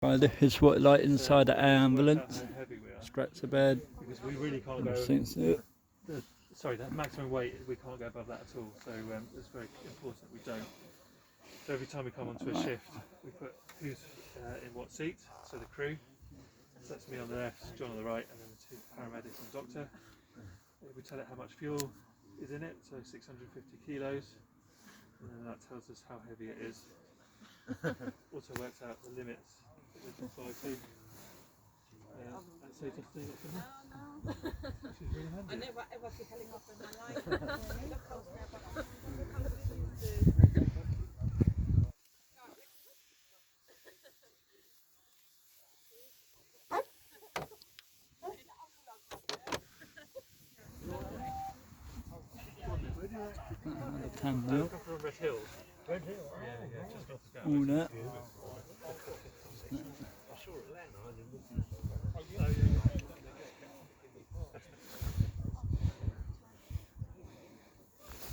Right, this is what like inside the ambulance. Straps of bed. Because we really can't go. Sorry, that maximum weight we can't go above that at all. So it's very important that we don't. So every time we come onto a shift, we put who's in what seat. So the crew. So that's me on the left, John on the right, and then the two paramedics and the doctor. We tell it how much fuel is in it, so 650 kilos, and then that tells us how heavy it is. Also works out the limits that we can fly to. And so just do it for me. Which is really handy. I never ever feel helicopter in my life. Come from Red Hill. Red Hill? Yeah, just off the all that.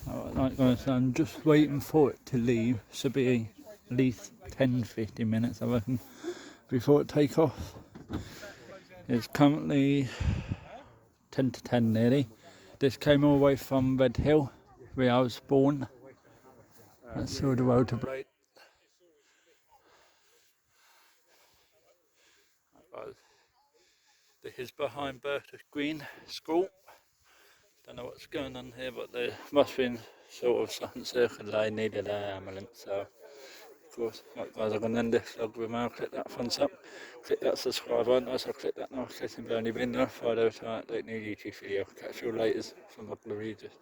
Alright, like guys, I'm just waiting for it to leave. Should be at least 10-15 minutes, I reckon, before it take off. It's currently 10 to 10 nearly. This came all the way from Red Hill, where I was born. That's all the road to break. This is behind Bertha Green School. Don't know what's going on here, but there must have been sort of something circle they needed an ambulance. So, of course, right guys, I'm going to end this vlog with now. Click that thumbs up, click that subscribe button, also click that notification bell in the window for those who don't need YouTube video. Catch you later from Bognor Regis.